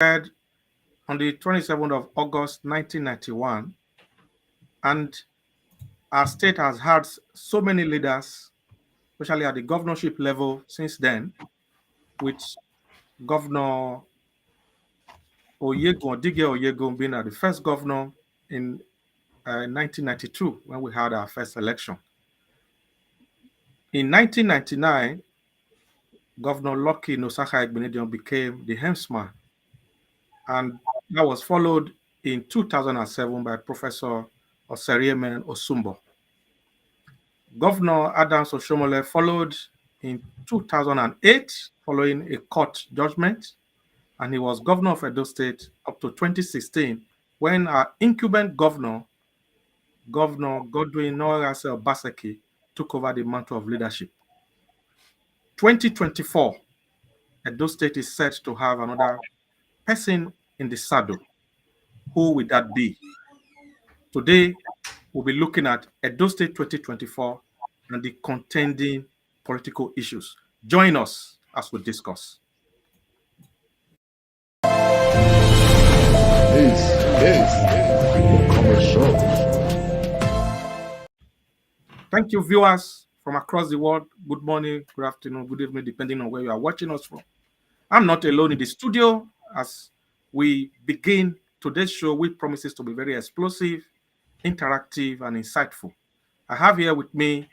on the 27th of August 1991, and our state has had so many leaders, especially at the governorship level since then, with Governor Dige Oyegun being the first governor in 1992 when we had our first election. In 1999, Governor Lucky Nosaka Egbenedion became the helmsman, and that was followed in 2007 by Professor Oseriemen Osumbo. Governor Adams Oshomole followed in 2008 following a court judgment, and he was governor of Edo State up to 2016 when our incumbent governor, Governor Godwin Noorase Obaseki, took over the mantle of leadership. 2024, Edo State is set to have another person in the saddle. Who will that be? Today, we'll be looking at Edo State 2024 and the contending political issues. Join us as we discuss. Thank you, viewers from across the world. Good morning, good afternoon, good evening, depending on where you are watching us from. I'm not alone in the studio as we begin today's show, which promises to be very explosive, interactive, and insightful. I have here with me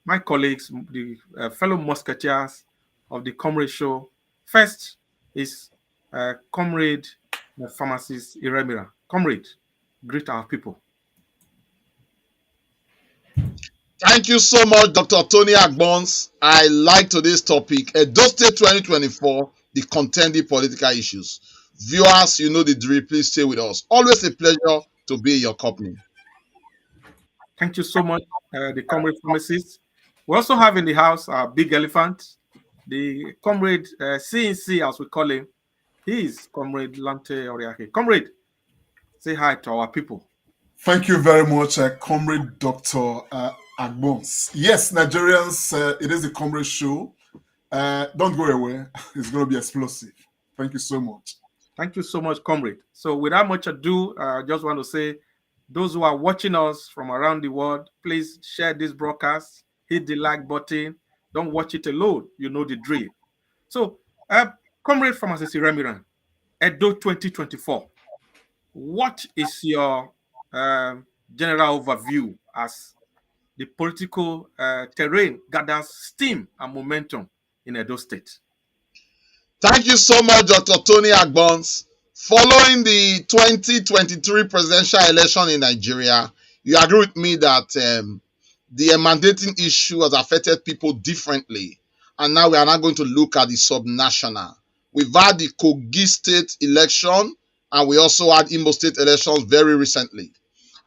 my colleagues, the fellow musketeers of the Comrade Show. First is Comrade Pharmacist Iremira. Comrade, greet our people. Thank you so much, Dr. Tony Agbons. I like today's topic, Edo State 2024, the contending political issues. Viewers, you know the drill. Please stay with us. Always a pleasure to be in your company. Thank you so much, the Comrade Pharmacist. We also have in the house our big elephant, the Comrade CNC, as we call him. He is Comrade Lante Oriake. Comrade, say hi to our people. Thank you very much, Comrade Dr. Agbons. Yes, Nigerians, it is the Comrade Show. Don't go away. It's going to be explosive. Thank you so much. Thank you so much, Comrade. So without much ado, I just want to say, those who are watching us from around the world, please share this broadcast, hit the like button. Don't watch it alone. You know the drill. So, Comrade Pharmacist Iremiran, Edo 2024. What is your general overview as the political terrain gathers steam and momentum in Edo State? Thank you so much, Dr. Tony Agbons. Following the 2023 presidential election in Nigeria, you agree with me that the mandating issue has affected people differently. And now we are not going to look at the subnational. We've had the Kogi State election, and we also had Imo State elections very recently.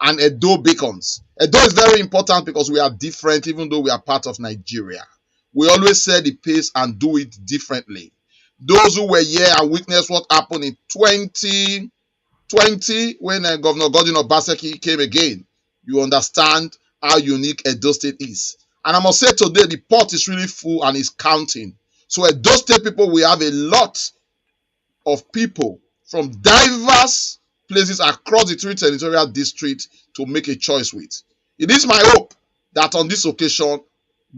And Edo beacons. Edo is very important because we are different, even though we are part of Nigeria. We always set the pace and do it differently. Those who were here and witnessed what happened in 2020 when Governor Godwin Obaseki came again, you understand how unique Edo State is. And I must say today, the pot is really full and is counting. So Edo State people, we have a lot of people from diverse places across the three territorial districts to make a choice with. It is my hope that on this occasion,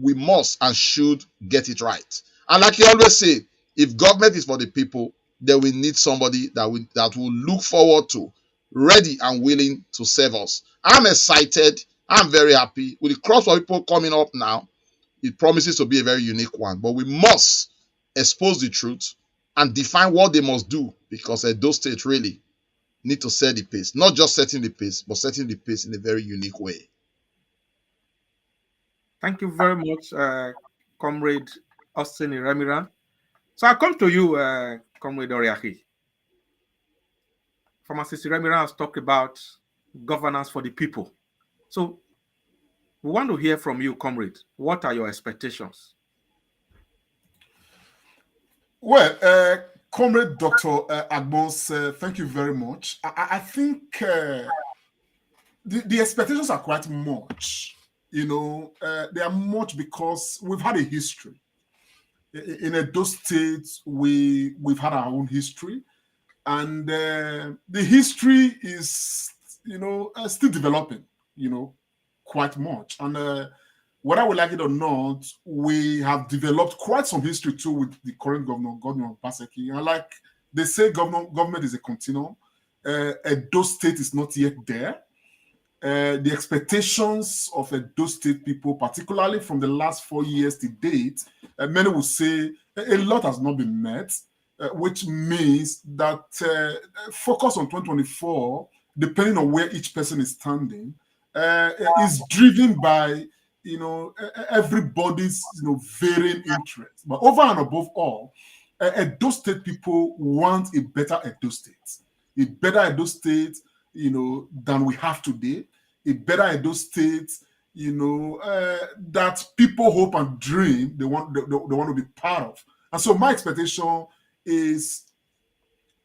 we must and should get it right. And like you always say, if government is for the people, then we need somebody that will look forward to, ready and willing to serve us. I'm excited. I'm very happy. With the cross for people coming up now, it promises to be a very unique one. But we must expose the truth and define what they must do, because Edo State really need to set the pace. Not just setting the pace, but setting the pace in a very unique way. Thank you very much, Comrade Austin Iremiran. So I come to you, Comrade Oriaki. Pharmacist Iremiran has talked about governance for the people. So we want to hear from you, Comrade. What are your expectations? Well, Comrade Dr. Agbons, thank you very much. I think the expectations are quite much. You know, they are much because we've had a history. In Edo State, we've had our own history, and the history is, still developing, quite much. And whether we like it or not, we have developed quite some history too with the current Governor Baseki. And like they say, government is a continuum. Edo State is not yet there. The expectations of Edo State people, particularly from the last 4 years to date, many will say a lot has not been met, which means that focus on 2024, depending on where each person is standing, is driven by everybody's varying interests. But over and above all, Edo State people want a better Edo State, a better Edo State than we have today, a better Edo State, that people hope and dream they want to be part of. And so my expectation is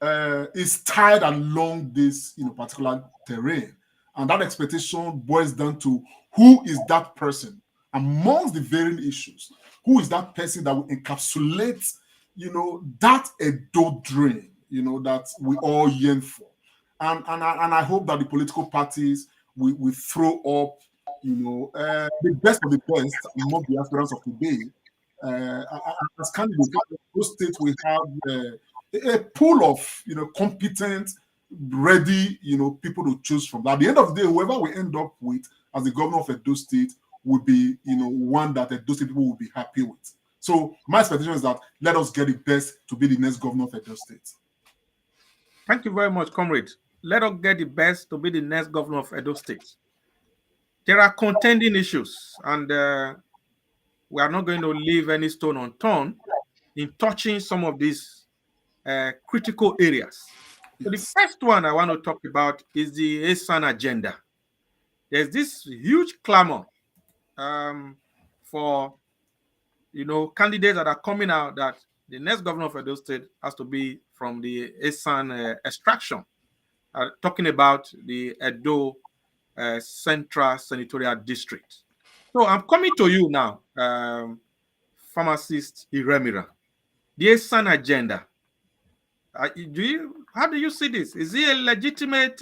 tied along this particular terrain. And that expectation boils down to who is that person amongst the varying issues? Who is that person that will encapsulate, that Edo dream, that we all yearn for? And I hope that the political parties will throw up, the best of the best among the aspirants of today. As candidates, those states we have a pool of competent, ready people to choose from. At the end of the day, whoever we end up with as the governor of Edo State will be one that Edo State people will be happy with. So my expectation is that let us get the best to be the next governor of Edo State. Thank you very much, comrade. Let us get the best to be the next governor of Edo State. There are contending issues, and we are not going to leave any stone unturned in touching some of these critical areas. So the first one I want to talk about is the Esan agenda. There's this huge clamor for candidates that are coming out that the next governor of Edo State has to be from the Esan extraction. Talking about the Edo Central Senatorial District. So I'm coming to you now, pharmacist Iremira. The Esan agenda. How do you see this? Is it a legitimate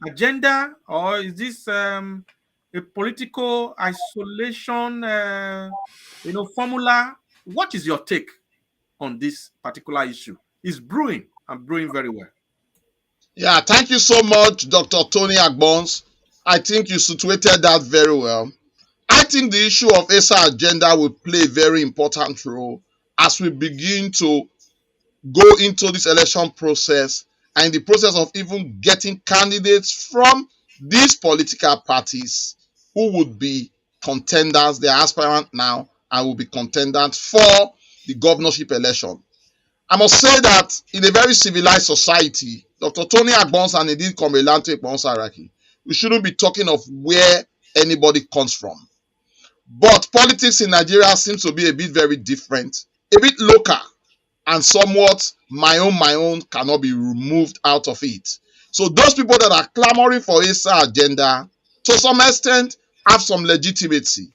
agenda, or is this a political isolation, formula? What is your take on this particular issue? It's brewing and brewing very well. Yeah, thank you so much, Dr. Tony Agbons. I think you situated that very well. I think the issue of ESA agenda will play a very important role as we begin to go into this election process and in the process of even getting candidates from these political parties who would be contenders. They are aspirant now and will be contenders for the governorship election. I must say that in a very civilized society, Dr. Tony Agbons and indeed Comrade Lanto Ekponsaraki, we shouldn't be talking of where anybody comes from. But politics in Nigeria seems to be a bit very different, a bit local, and somewhat my own cannot be removed out of it. So those people that are clamoring for ESA agenda, to some extent, have some legitimacy.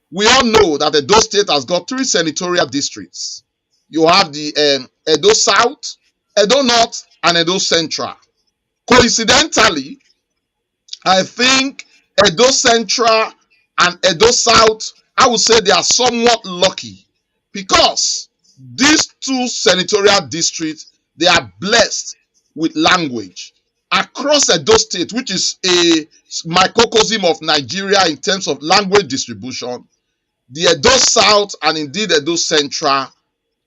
We all know that Edo State has got 3 senatorial districts. You have the Edo South, Edo North, and Edo Central. Coincidentally, I think Edo Central and Edo South, I would say they are somewhat lucky because these 2 senatorial districts, they are blessed with language. Across Edo State, which is a microcosm of Nigeria in terms of language distribution, the Edo South and indeed Edo Central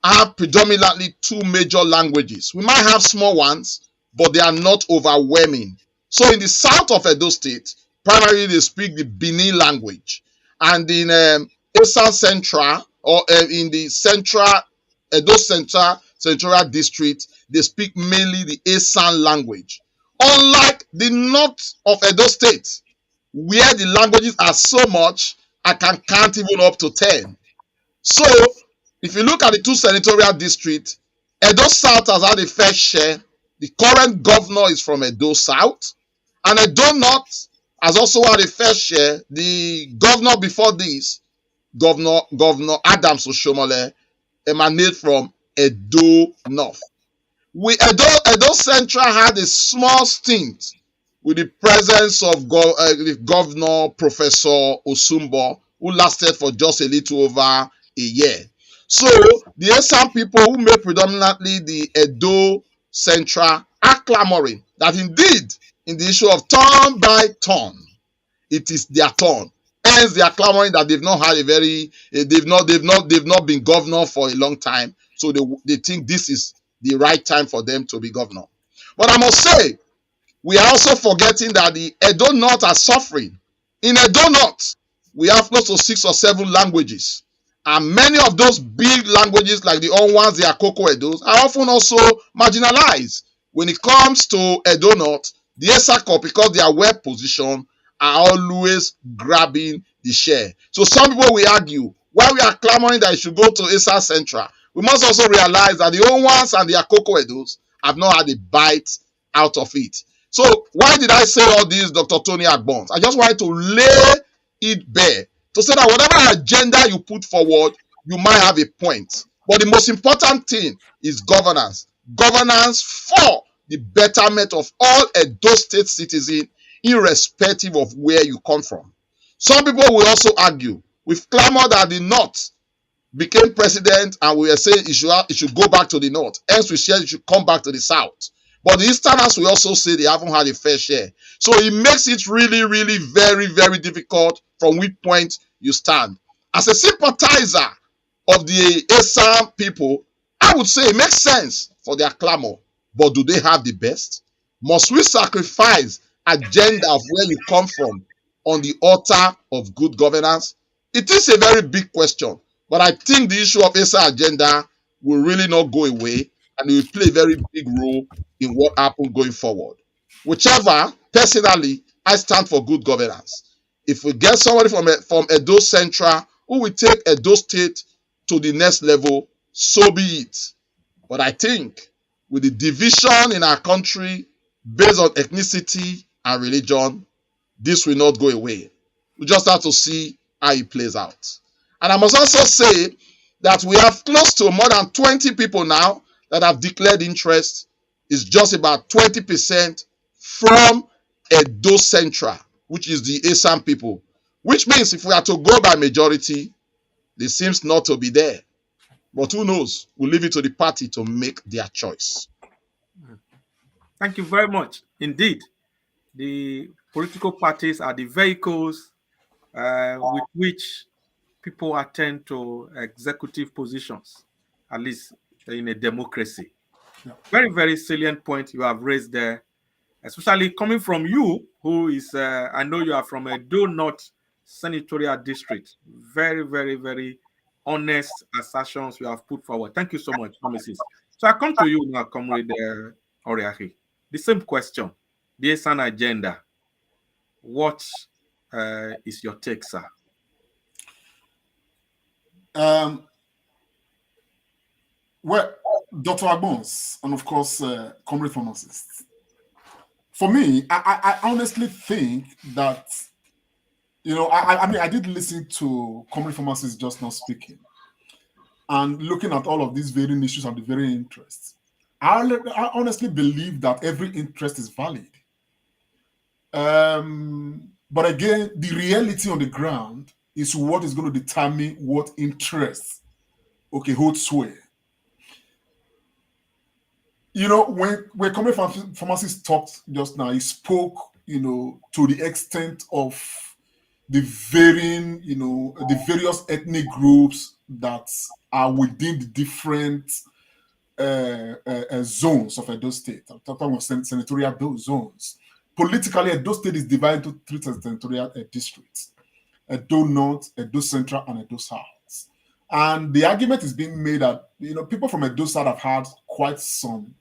have predominantly 2 major languages. We might have small ones, but they are not overwhelming. So in the south of Edo State, primarily they speak the Bini language. And in Esan Central, or in the Central, Edo Central Senatorial District, they speak mainly the Esan language. Unlike the north of Edo State, where the languages are so much, I can count even up to 10. So, if you look at the 2 senatorial districts, Edo South has had a fair share. The current governor is from Edo South. And Edo North has also had a fair share. The governor before this, Governor Adams Oshomole, emanate from Edo North. Edo Central had a small stint with the presence of the Governor Professor Osumbo, who lasted for just a little over a year. So the Esan people who made predominantly the Edo Central are clamoring that indeed, in the issue of turn by turn, it is their turn. Hence, they are clamoring that they've not had a very they've not been governor for a long time. So they think this is the right time for them to be governor. But I must say, we are also forgetting that the Edo North are suffering. In Edo North, we have close to 6 or 7 languages. And many of those big languages, like the Onwans, the Akoko Edos, are often also marginalized. When it comes to Edo North, the Esako, because they are well positioned, are always grabbing the share. So some people will argue, while we are clamoring that it should go to Esan Central, we must also realize that the Onwans and the Akoko Edos have not had a bite out of it. So why did I say all this, Dr. Tony Agbons? I just wanted to lay it bare to say that whatever agenda you put forward, you might have a point. But the most important thing is governance. Governance for the betterment of all Edo State citizens, irrespective of where you come from. Some people will also argue, we've clamored that the North became president and we were saying it should go back to the North. Hence we said it should come back to the South. But the Easterners will also say they haven't had a fair share. So it makes it really, really very, very difficult from which point you stand. As a sympathizer of the Esan people, I would say it makes sense for their clamor. But do they have the best? Must we sacrifice agenda of where you come from on the altar of good governance? It is a very big question. But I think the issue of Esan agenda will really not go away, and it will play a very big role in what happens going forward. Whichever, personally, I stand for good governance. If we get somebody from Edo Central who will take Edo State to the next level, so be it. But I think with the division in our country based on ethnicity and religion, this will not go away. We just have to see how it plays out. And I must also say that we have close to more than 20 people now that have declared interest. Is just about 20% from Edo Central, which is the Esan people. Which means if we are to go by majority, there seems not to be there. But who knows? We'll leave it to the party to make their choice. Thank you very much. Indeed, the political parties are the vehicles with which people attend to executive positions, at least in a democracy. Yeah. Very, very salient point you have raised there, especially coming from you, who is, I know you are from a Edo North senatorial district. Very, very, very honest assertions you have put forward. Thank you so much, promises. So I come to you now, Comrade Oriahi. The same question, the Esan agenda. What is your take, sir? Well, Dr. Agbons, and of course, comrade pharmacist. For me, I honestly think that, I mean, I did listen to comrade pharmacist just now speaking, and looking at all of these varying issues and the varying interests. I honestly believe that every interest is valid. But again, the reality on the ground is what is going to determine what interests, hold sway. When comrade pharmacist talked just now, he spoke, to the extent of the varying, the various ethnic groups that are within the different zones of Edo State. I'm talking about senatorial zones. Politically, Edo State is divided into 3 senatorial districts: Edo North, Edo Central, and Edo South. And the argument is being made that people from Edo South have had quite some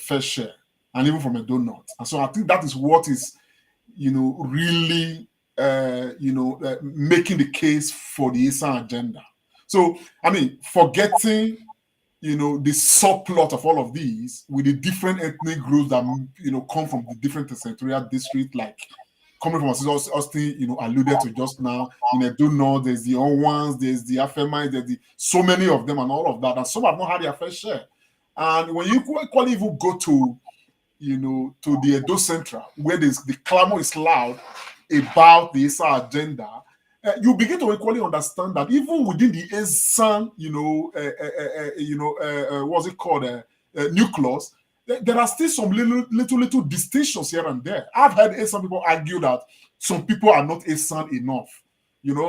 fair share, and even from Edo North. And so I think that is what is really making the case for the Esan agenda. So I mean, forgetting the subplot of all of these with the different ethnic groups that come from the different senatorial districts, like coming from Austin, alluded to just now. In Edo North, there's the Owans, there's the Afemites, so many of them and all of that. And some have not had their fair share. And when you equally even go to, to the Edo Central, where the clamor is loud about the Esan agenda, you begin to equally understand that even within the Esan, what's it called, nucleus, there are still some little distinctions here and there. I've heard some people argue that some people are not Esan enough.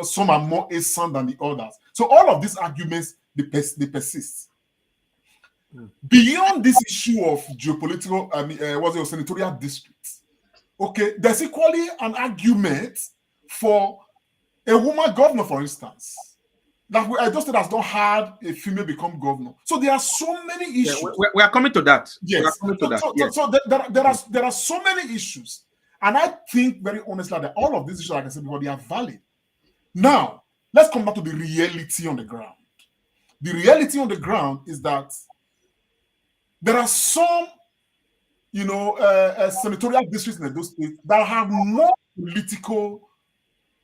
Some are more Esan than the others. So all of these arguments, they persist. Beyond this issue of geopolitical, senatorial districts, okay, there's equally an argument for a woman governor, for instance. Like Edo State has not had a female become governor. So there are so many issues. Yeah, we are coming to that. Yes. We are coming to that. Yes. So there are so many issues. And I think very honestly that all of these issues, like I said before, they are valid. Now, let's come back to the reality on the ground. The reality on the ground is that there are some, senatorial districts in those states that have more political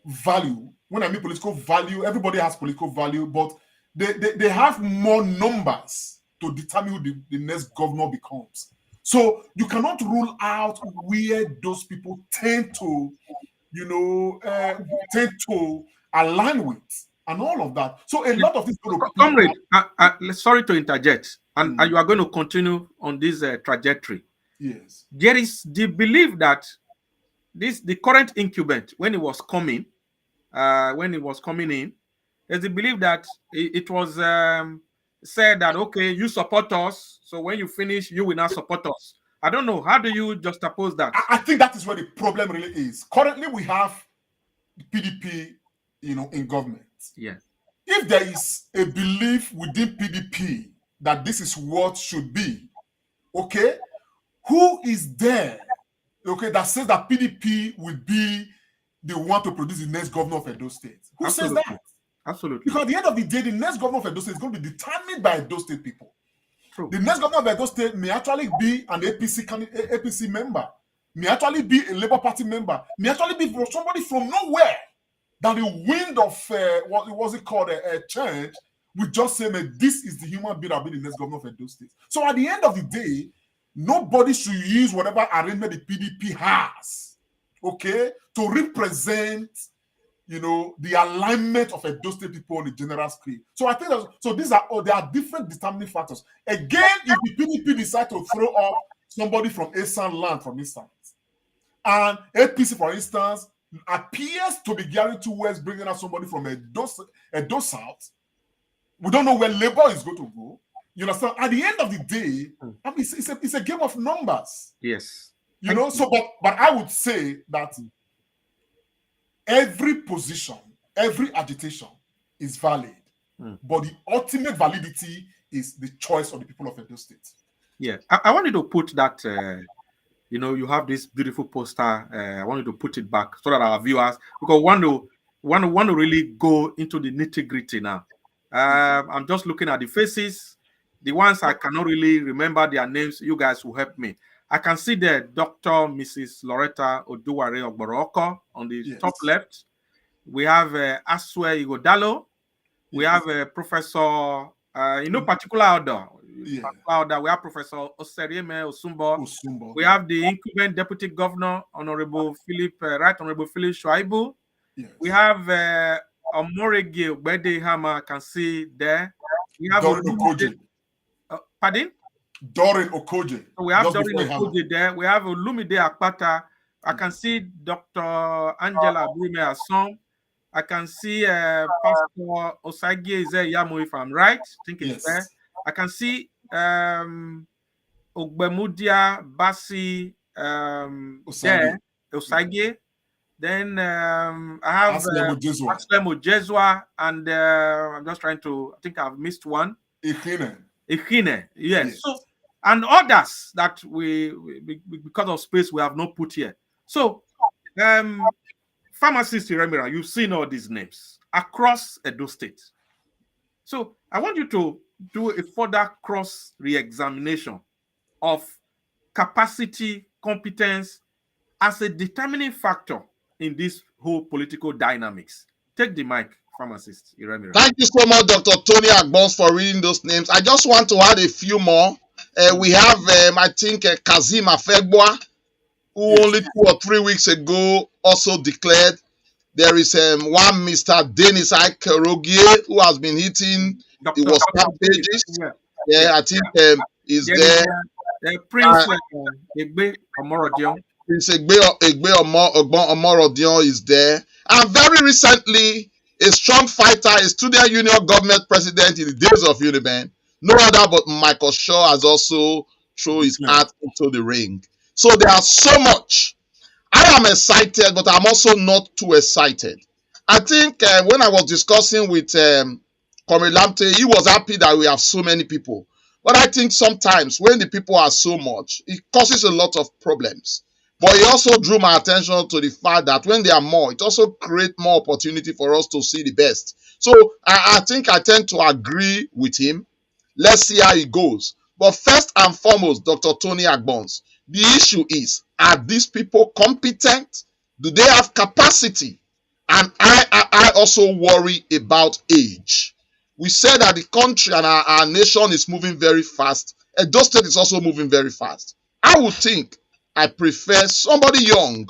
value. When I mean political value, everybody has political value, but they have more numbers to determine who the next governor becomes. So you cannot rule out where those people tend to align with and all of that. So a lot of these comrade, sorry to interject, and you are going to continue on this trajectory. Yes. There is the belief that the current incumbent, when it was coming in, there's the belief that it was said that, okay, you support us, so when you finish, you will not support us. I don't know. How do you juxtapose that? I think that is where the problem really is. Currently, we have PDP, in government. Yeah. If there is a belief within PDP that this is what should be, okay, who is there, okay, that says that PDP will be the one to produce the next governor of Edo State? Who Absolutely. says that? Absolutely. Because at the end of the day, the next governor of Edo State is going to be determined by Edo State people. True. The next governor of Edo State may actually be an APC member, may actually be a Labour Party member, may actually be somebody from nowhere. That the wind of what was it called a change would just say, man, this is the human being that will be the next governor of Edo State. So at the end of the day, nobody should use whatever arrangement the PDP has, okay, to represent, the alignment of Edo State people on the general scale. So I think there are different determining factors. Again, if the PDP decide to throw up somebody from Esan land, for instance, and APC, for instance, appears to be gearing towards bringing out somebody from Edo South, we don't know where Labour is going to go. You understand? At the end of the day, it's a game of numbers. Yes. So but I would say that every position, every agitation is valid, but the ultimate validity is the choice of the people of Edo State. Yeah, I wanted to put that. You have this beautiful poster. I wanted to put it back so that our viewers, because want to really go into the nitty-gritty now. I'm just looking at the faces. The ones I cannot really remember their names, you guys will help me. I can see there Dr. Mrs. Loretta Oduware Ogboroko on the top left. We have Aswe Igodalo. We have Professor, particular order. We have Professor Oserieme Osumbo. We have the incumbent Deputy Governor, Honorable Philip, Right Honorable Philip Shuaibu. Yes. We have Omorege Ogbede Hama, I can see there. We have Dorin Okoje. Pardon? Dorin Okoje. So we have Dorin Okoje there. We have Olumide Akpata. I can see Dr. Angela Brume Asom. I can see Pastor Osage is there, Yamo, if I'm right. I think it's there. I can see Ogbemudia Basi there, Osage. Then I have Aslemo Jeswa, and I'm just trying to, I think I've missed one. Ikhine, yes. So, and others that we because of space we have not put here. So, Pharmacist Remira, you've seen all these names across Edo State. So I want you to do a further cross re-examination of capacity, competence as a determining factor in this whole political dynamics? Take the mic, pharmacist Iremira. Thank you so much, Dr. Tony Agbons, for reading those names. I just want to add a few more. We have, I think, Kazim Afegboa, who only 2 or 3 weeks ago also declared. There is one Mr. Denis Aikerogie, who has been hitting the WhatsApp pages. I think is there. Prince Egbe Omorodion. Prince Egbe Omorodion is there. And very recently, a strong fighter, a student union government president in the days of Uniben, no other but Michael Shaw, has also thrown his hat into the ring. So there are so much. I am excited, but I'm also not too excited. I think when I was discussing with Comrade Lamte, he was happy that we have so many people. But I think sometimes when the people are so much, it causes a lot of problems. But he also drew my attention to the fact that when there are more, it also creates more opportunity for us to see the best. So I think I tend to agree with him. Let's see how it goes. But first and foremost, Dr. Tony Agbons, the issue is, are these people competent? Do they have capacity? And I also worry about age. We said that the country and our nation is moving very fast. Edo State is also moving very fast. I would think I prefer somebody young.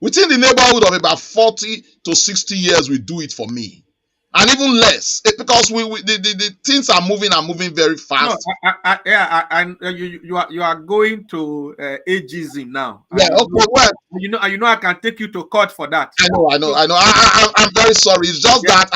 Within the neighborhood of about 40 to 60 years will do it for me. And even less, because the things are moving very fast. No, you are going to ageism now. Yeah, okay, well, you know I can take you to court for that. I know. I'm very sorry. It's just that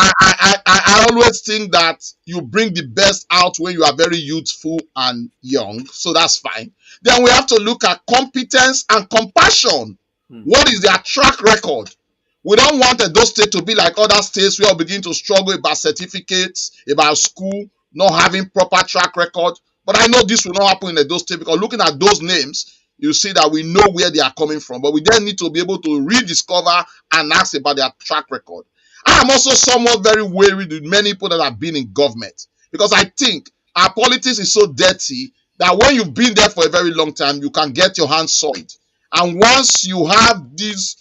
I always think that you bring the best out when you are very youthful and young. So that's fine. Then we have to look at competence and compassion. What is their track record? We don't want Edo State to be like other states where we begin to struggle about certificates, about school, not having proper track record. But I know this will not happen in Edo State, because looking at those names, you see that we know where they are coming from. But we then need to be able to rediscover and ask about their track record. I am also somewhat very worried with many people that have been in government, because I think our politics is so dirty that when you've been there for a very long time, you can get your hands soiled. And once you have these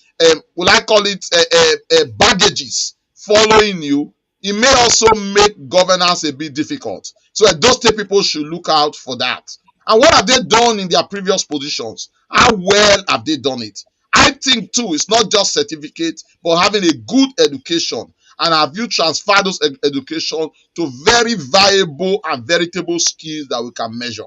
will I call it baggages following you, it may also make governance a bit difficult. So those state people should look out for that. And what have they done in their previous positions? How well have they done it? I think too, it's not just certificate, but having a good education. And have you transferred those education to very viable and veritable skills that we can measure?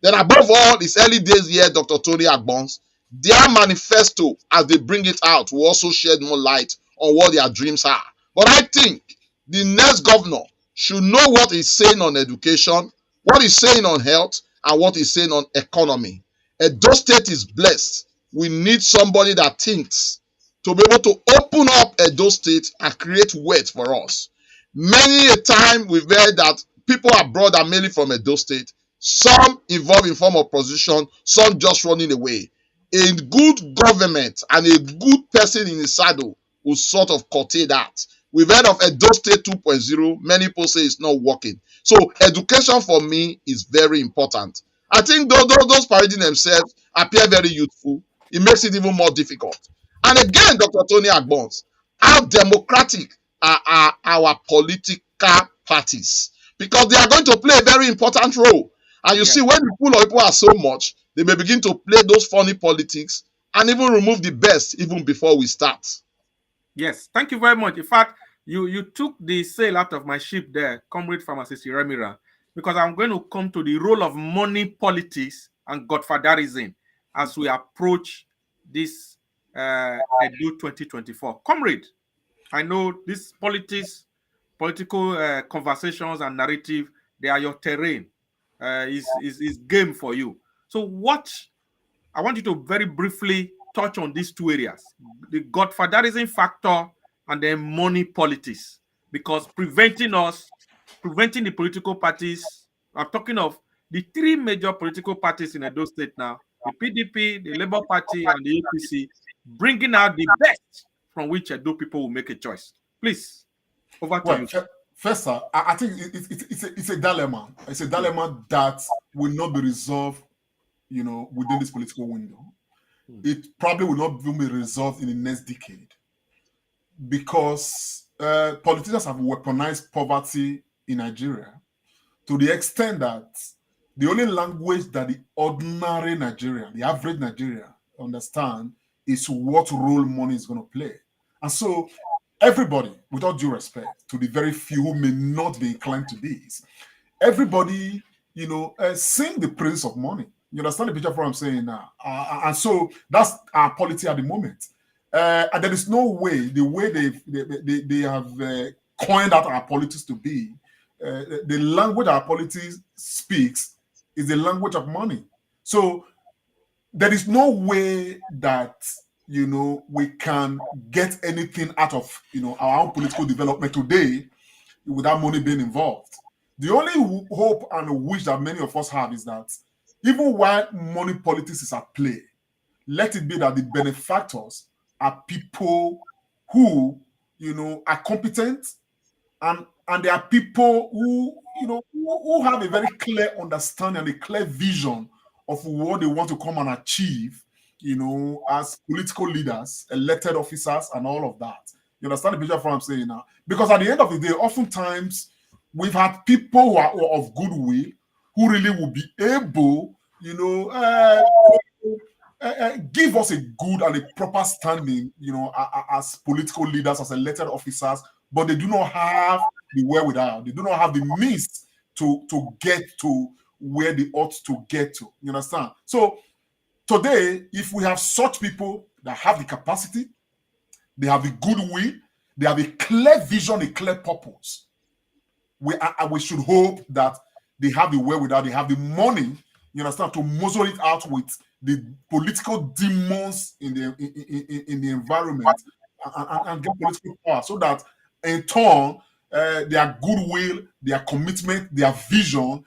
Then above all, it's early days here, Dr. Tony Agbons. Their manifesto, as they bring it out, will also shed more light on what their dreams are. But I think the next governor should know what he's saying on education, what he's saying on health, and what he's saying on economy. Edo State is blessed. We need somebody that thinks to be able to open up Edo State and create wealth for us. Many a time we've heard that people abroad are mainly from Edo State. Some involved in form of position, some just running away. A good government and a good person in the saddle will sort of curtail that. We've heard of Edo State 2.0. Many people say it's not working. So education for me is very important. I think those parading themselves appear very youthful. It makes it even more difficult. And again, Dr. Tony Agbons, how democratic are our political parties? Because they are going to play a very important role. And you see, when the pool of people are so much, they may begin to play those funny politics and even remove the best even before we start. Yes, thank you very much. In fact, you took the sail out of my ship there, Comrade Pharmacist Iremira, because I'm going to come to the role of money politics and godfatherism as we approach this Edo 2024. Comrade, I know this political conversations and narrative, they are your terrain. Is game for you. So I want you to very briefly touch on these two areas, the godfatherism factor and then money politics, because preventing the political parties, I'm talking of the three major political parties in Edo State now, the PDP, the Labour Party, and the APC, bringing out the best from which Edo people will make a choice. Please, over to you. First, I think it's a dilemma. It's a dilemma that will not be resolved, within this political window. it probably will not even be resolved in the next decade because politicians have weaponized poverty in Nigeria to the extent that the only language that the ordinary Nigerian, the average Nigerian, understand is what role money is going to play. And so everybody, with all due respect to the very few who may not be inclined to this, everybody, sing the praise of money. You understand the picture of what I'm saying now? And so that's our polity at the moment. And there is no way, the way they have coined out our politics to be, the language our politics speaks is the language of money. So there is no way that we can get anything out of our own political development today without money being involved. The only hope and wish that many of us have is that even while money politics is at play, let it be that the benefactors are people who are competent, and there are people who who have a very clear understanding and a clear vision of what they want to come and achieve, as political leaders, elected officers, and all of that. You understand the picture of what I'm saying now? Because at the end of the day, oftentimes we've had people who are of goodwill who really will be able, give us a good and a proper standing, as political leaders, as elected officers, but they do not have the wherewithal. They do not have the means to get to where they ought to get to. You understand? So today, if we have such people that have the capacity, they have the goodwill, they have a clear vision, a clear purpose, we should hope that they have the wherewithal, they have the money, you understand, to muzzle it out with the political demons in the environment and get political power, so that in turn their goodwill, their commitment, their vision,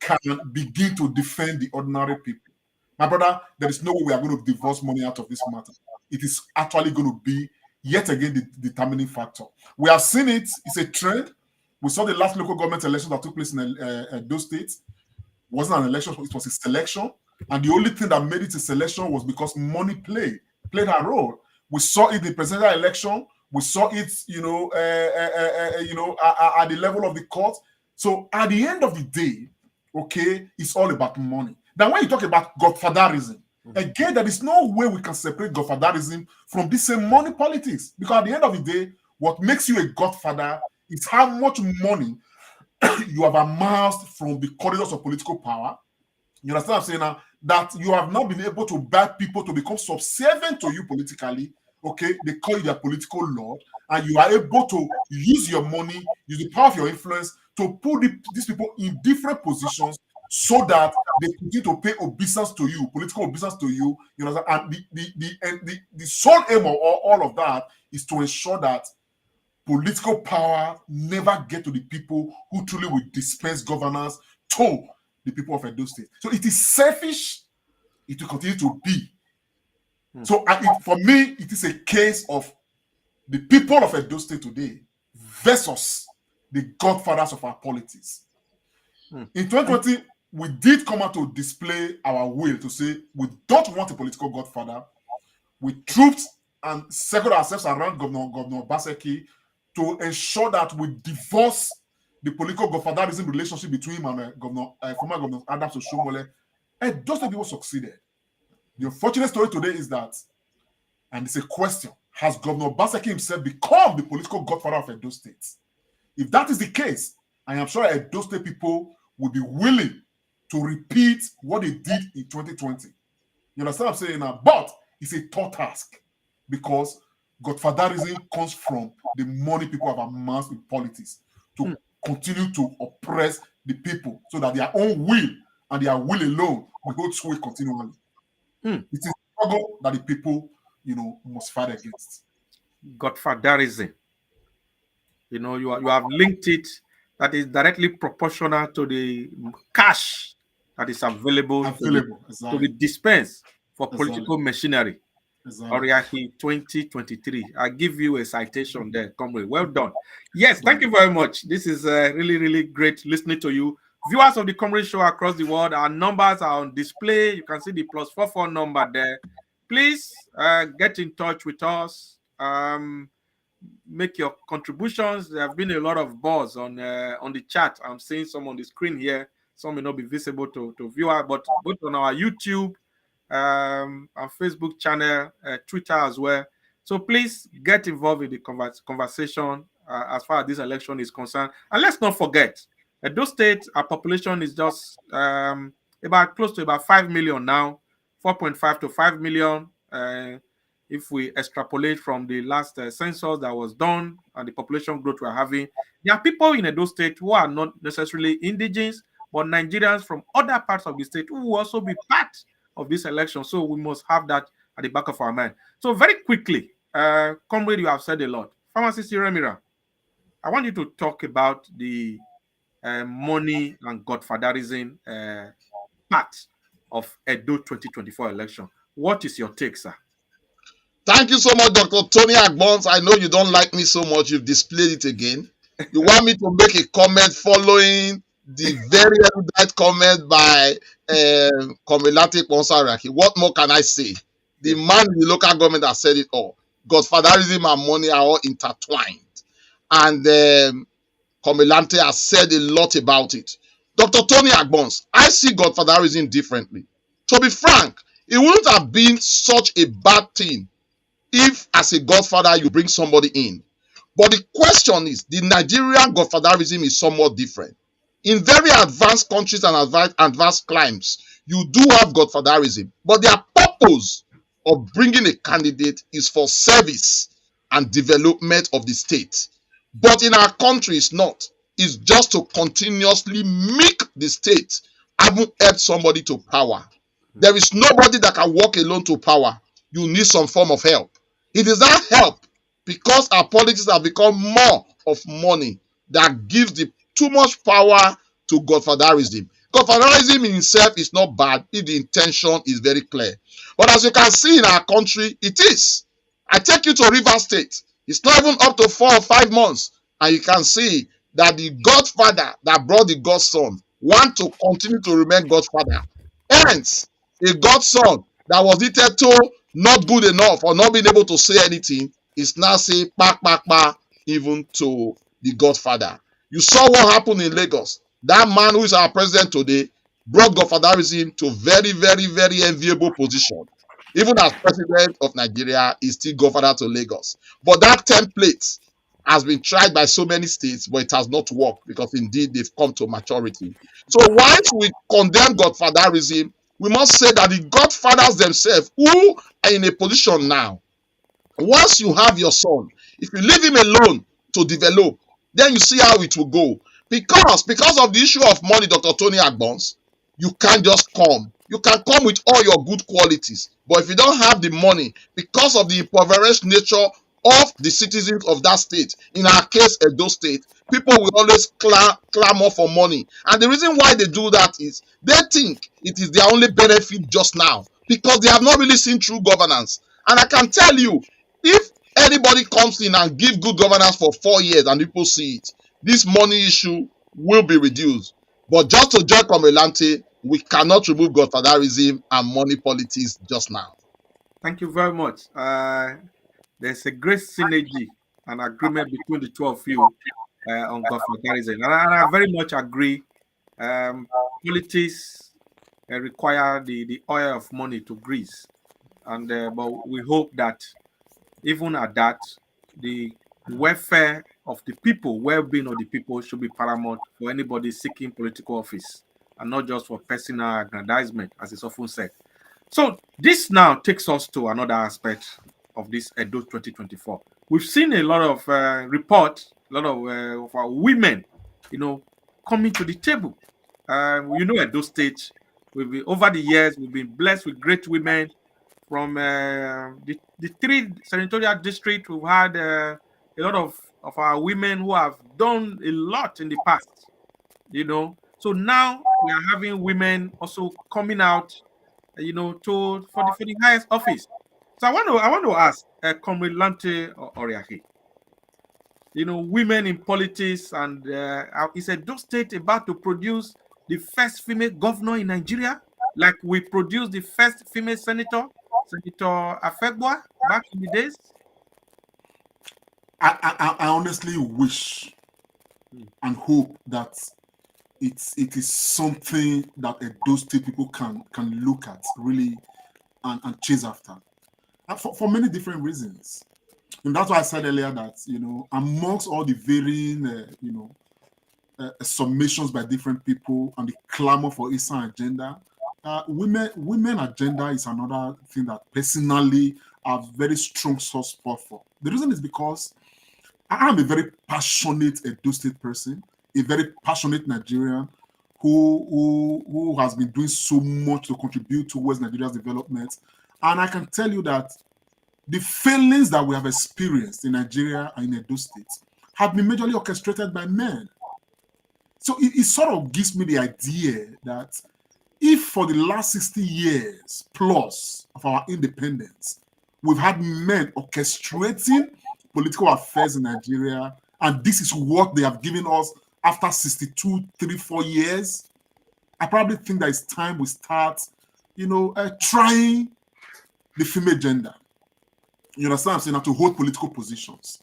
can begin to defend the ordinary people. My brother, there is no way we are going to divorce money out of this matter. It is actually going to be yet again the determining factor. We have seen it. It's a trend. We saw the last local government election that took place in those states. It wasn't an election, it was a selection. And the only thing that made it a selection was because money played a role. We saw it in the presidential election. We saw it, at the level of the court. So at the end of the day, okay, it's all about money. Now, when you talk about godfatherism, again, there is no way we can separate godfatherism from this same money politics. Because at the end of the day, what makes you a godfather is how much money you have amassed from the corridors of political power. You understand what I'm saying now? That you have not been able to buy people to become subservient to you politically. Okay, they call you their political lord, and you are able to use your money, use the power of your influence to put these people in different positions so that they continue to pay obeisance to you, political obeisance to you. You know, and the sole aim of all of that is to ensure that political power never get to the people who truly will dispense governance to the people of Edo State. So it is selfish. It will continue to be. So for me, it is a case of the people of Edo State today versus the godfathers of our politics. In 2020, we did come out to display our will to say we don't want a political godfather. We trooped and circled ourselves around Governor Baseki to ensure that we divorce the political godfatherism relationship between him and former Governor Adams Oshomole. And those people succeeded. The unfortunate story today is that, and it's a question, has Governor Baseki himself become the political godfather of Edo State? If that is the case, I am sure Edo State people will be willing to repeat what they did in 2020. You understand what I'm saying now? But it's a tall task because godfatherism comes from the money people have amassed in politics to continue to oppress the people so that their own will and their will alone will go sway continually. It is a struggle that the people, must fight against. Godfatherism. You have linked it, that is directly proportional to the cash that is available to be dispensed for political machinery. Oriahi 2023. I'll give you a citation there, comrade. Well done. Yes, thank you very much. This is really, really great listening to you. viewers of the Comrade Show across the world, our numbers are on display. You can see the +44 number there. Please get in touch with us. Make your contributions. There have been a lot of buzz on the chat. I'm seeing some on the screen here. Some may not be visible to viewer, but both on our YouTube, our Facebook channel, Twitter as well. So please get involved in the conversation as far as this election is concerned. And let's not forget, Edo State, our population is just about close to about 5 million now, 4.5 to 5 million. If we extrapolate from the last census that was done and the population growth we're having, there are people in Edo State who are not necessarily indigenous, but Nigerians from other parts of the state who will also be part of this election. So we must have that at the back of our mind. So very quickly, comrade, you have said a lot. Pharmacist Iremira, I want you to talk about the money and godfatherism part of Edo 2024 election. What is your take, sir? Thank you so much, Dr. Tony Agbons. I know you don't like me so much. You've displayed it again. You want me to make a comment following the very erudite comment by Komilate Ponsaraki. What more can I say? The man in the local government has said it all. Godfatherism and money are all intertwined. And Komilante has said a lot about it. Dr. Tony Agbons, I see godfatherism differently. To be frank, it wouldn't have been such a bad thing if, as a godfather, you bring somebody in. But the question is, the Nigerian godfatherism is somewhat different. In very advanced countries and advanced climes, you do have godfatherism, but their purpose of bringing a candidate is for service and development of the state. But in our country, it's not. It's just to continuously make the state haven't helped somebody to power. There is nobody that can walk alone to power. You need some form of help. It is that help, because our politics have become more of money, that gives the too much power to godfatherism. Godfatherism in itself is not bad if the intention is very clear. But as you can see in our country, it is. I take you to River State. It's not even up to 4 or 5 months. And you can see that the godfather that brought the godson want to continue to remain godfather. Hence, a godson that was hitherto not good enough or not being able to say anything is now saying pa, even to the godfather. You saw what happened in Lagos. That man who is our president today brought godfatherism to very, very, very enviable position. Even as president of Nigeria, he's still governor to Lagos. But that template has been tried by so many states, but it has not worked because indeed they've come to maturity. So once we condemn godfatherism, we must say that the godfathers themselves, who are in a position now, once you have your son, if you leave him alone to develop, then you see how it will go. Because of the issue of money, Dr. Tony Agbons, you can't just come. You can come with all your good qualities. But if you don't have the money, because of the impoverished nature of the citizens of that state, in our case, Edo State, people will always clamor for money. And the reason why they do that is they think it is their only benefit just now, because they have not really seen true governance. And I can tell you, if anybody comes in and give good governance for 4 years and people see it, this money issue will be reduced. But just to join Komilante, we cannot remove godfatherism and money politics just now. Thank you very much. There's a great synergy and agreement between the two of you on godfatherism. And I very much agree. Politics require the oil of money to grease. And but we hope that even at that, the welfare of the people, well-being of the people should be paramount for anybody seeking political office, and not just for personal aggrandizement, as is often said. So this now takes us to another aspect of this Edo 2024. We've seen a lot of reports, a lot of our women, coming to the table. Edo State, over the years, we've been blessed with great women from the 3 senatorial districts. We've had a lot of our women who have done a lot in the past, So now we are having women also coming out, for the highest office. So I want to ask Comrade Lante Oriahi, women in politics, and is Edo State about to produce the first female governor in Nigeria, like we produced the first female senator, Senator Afegwa, back in the days? I honestly wish and hope that it is something that those two people can look at really and chase after, and for many different reasons. And that's why I said earlier that, amongst all the varying submissions by different people and the clamor for Esan agenda, women agenda is another thing that personally I have very strong soft spot for. The reason is because I am a very passionate Edo State person, a very passionate Nigerian who has been doing so much to contribute towards Nigeria's development. And I can tell you that the failings that we have experienced in Nigeria and in Edo State have been majorly orchestrated by men. So it sort of gives me the idea that if for the last 60 years plus of our independence, we've had men orchestrating political affairs in Nigeria, and this is what they have given us after 62, 3, 4 years, I probably think that it's time we start, trying the female gender. You understand what I'm saying? To hold political positions.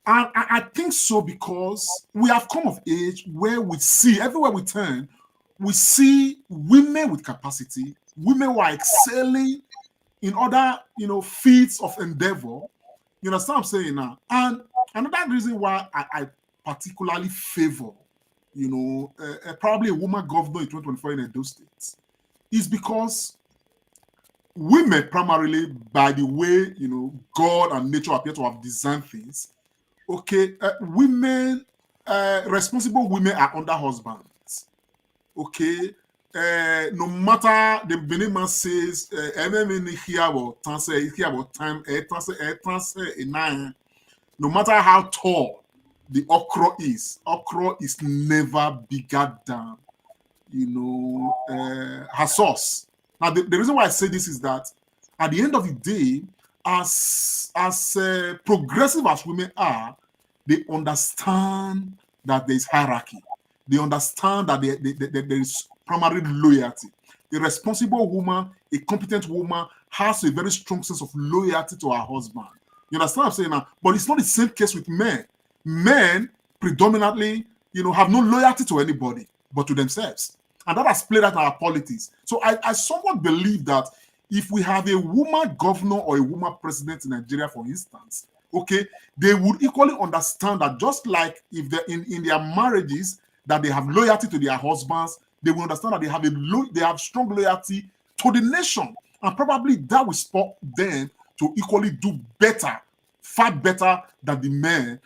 And I think so because we have come of age where we see, everywhere we turn, we see women with capacity, women who are excelling in other, fields of endeavor. You understand what I'm saying now? And another reason why I particularly favor, probably a woman governor in 2024 in Edo State is because women primarily, by the way, God and nature appear to have designed things. Okay, women, responsible women are under husbands. Okay, no matter the Benin man says, no matter how tall the okra is never bigger than, her source. Now, the reason why I say this is that at the end of the day, as progressive as women are, they understand that there is hierarchy. They understand that there is primary loyalty. A responsible woman, a competent woman, has a very strong sense of loyalty to her husband. You understand what I'm saying now? But it's not the same case with men. Men predominantly, have no loyalty to anybody but to themselves. And that has played out in our politics. So I somewhat believe that if we have a woman governor or a woman president in Nigeria, for instance, okay, they would equally understand that just like if they're in their marriages, that they have loyalty to their husbands, they will understand that they have strong loyalty to the nation. And probably that will spur them to equally do better, far better than the men,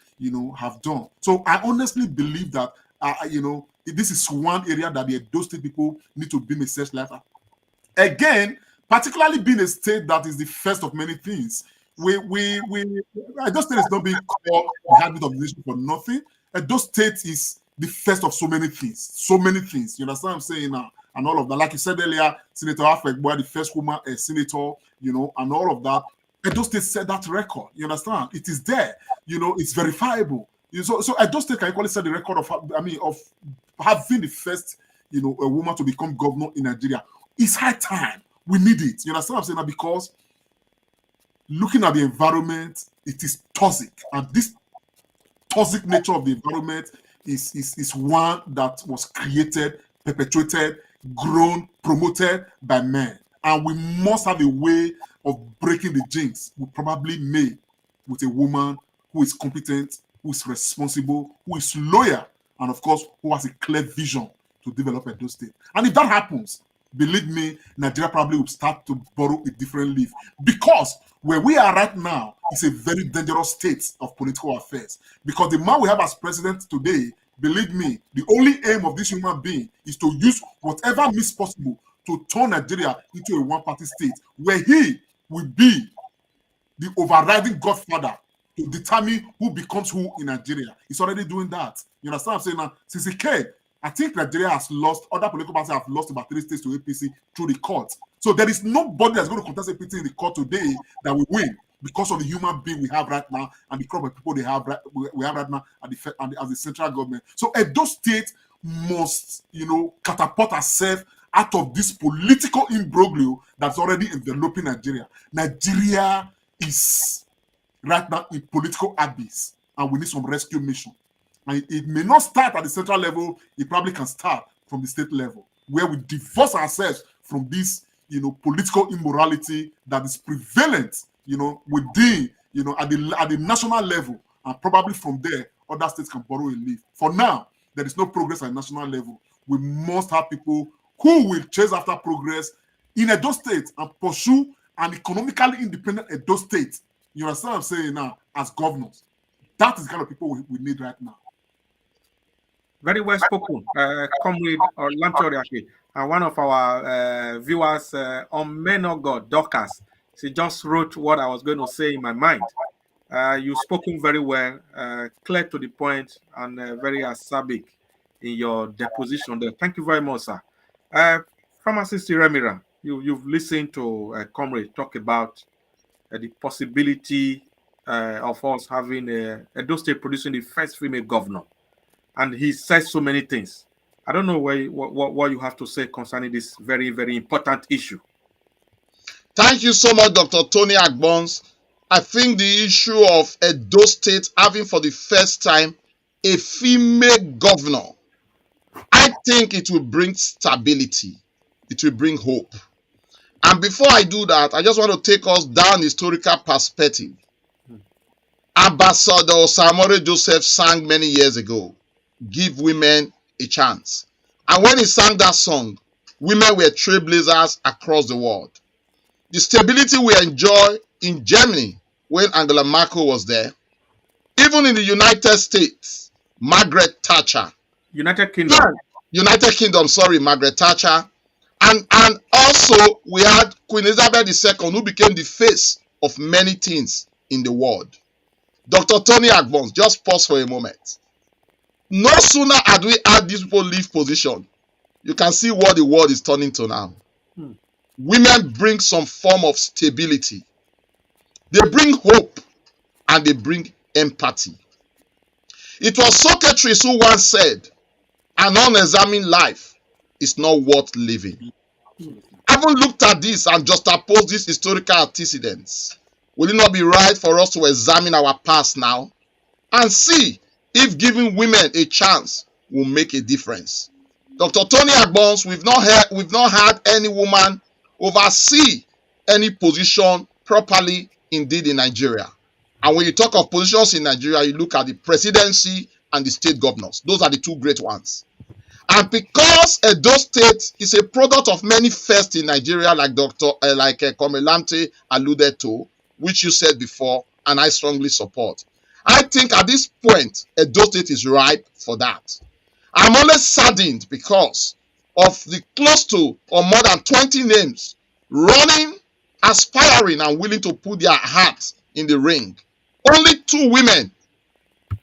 have done. So I honestly believe that, this is one area that the Edo State people need to be a searchlight. Again, particularly being a state that is the first of many things. Edo State is not being called the habit of the nation for nothing. Edo State is the first of so many things. So many things. You understand what I'm saying now? And all of that. Like you said earlier, Senator Afegboa, the first woman senator, and all of that. Edo State set that record. You understand? It is there. It's verifiable. So Edo State can equally set the record of having the first, a woman to become governor in Nigeria. It's high time. We need it. You understand what I'm saying? Because looking at the environment, it is toxic. And this toxic nature of the environment is one that was created, perpetuated, grown, promoted by men. And we must have a way of breaking the jinx we probably made with a woman who is competent, who is responsible, who is loyal, and of course, who has a clear vision to develop Edo State. And if that happens, believe me, Nigeria probably will start to borrow a different leaf. Because where we are right now is a very dangerous state of political affairs. Because the man we have as president today, believe me, the only aim of this human being is to use whatever means possible to turn Nigeria into a one-party state where he will be the overriding godfather to determine who becomes who in Nigeria. He's already doing that. You understand what I'm saying now? Since he came, I think Nigeria has lost, other political parties have lost about 3 states to APC through the court. So there is nobody that's going to contest APC in the court today that will win because of the human being we have right now and the crop of people we have right now as the central government. So Edo State must, catapult herself out of this political imbroglio that's already enveloping Nigeria. Nigeria is right now in political abyss, and we need some rescue mission. And it may not start at the central level, it probably can start from the state level, where we divorce ourselves from this, political immorality that is prevalent, within, at the national level, and probably from there, other states can borrow a leaf. For now, there is no progress at the national level. We must have people who will chase after progress in Edo State and pursue an economically independent Edo State. You understand what I'm saying now? As governors, that is the kind of people we need right now. Very well spoken, Comrade Lanchoriaki. And one of our viewers on Men of God, Dorcas, she just wrote what I was going to say in my mind. You've spoken very well, clear to the point, and very acerbic in your deposition there. Thank you very much, sir. Pharmacist Remira, you've listened to Comrade talk about the possibility of us having Edo State producing the first female governor. And he says so many things. I don't know what you have to say concerning this very, very important issue. Thank you so much, Dr. Tony Agbons. I think the issue of Edo State having for the first time a female governor, I think it will bring stability. It will bring hope. And before I do that, I just want to take us down historical perspective. Ambassador Osamore Joseph sang many years ago, "Give women a chance." And when he sang that song, women were trailblazers across the world. The stability we enjoy in Germany when Angela Merkel was there, even in the United States, Margaret Thatcher. United Kingdom, Margaret Thatcher. And also we had Queen Elizabeth II, who became the face of many things in the world. Dr. Tony Agbons, just pause for a moment. No sooner had we had these people leave position, you can see what the world is turning to now. Women bring some form of stability. They bring hope and they bring empathy. It was Socrates who once said, "An unexamined life is not worth living." Having looked at this and juxtaposed these historical antecedents, will it not be right for us to examine our past now and see if giving women a chance will make a difference? Dr. Tony Agbons, we've not had any woman oversee any position properly indeed in Nigeria. And when you talk of positions in Nigeria, you look at the presidency and the state governors. Those are the two great ones. And because Edo State is a product of many firsts in Nigeria, like Komelante alluded to, which you said before, and I strongly support. I think at this point, Edo State is ripe for that. I'm always saddened because of the close to or more than 20 names running, aspiring, and willing to put their hearts in the ring. Only 2 women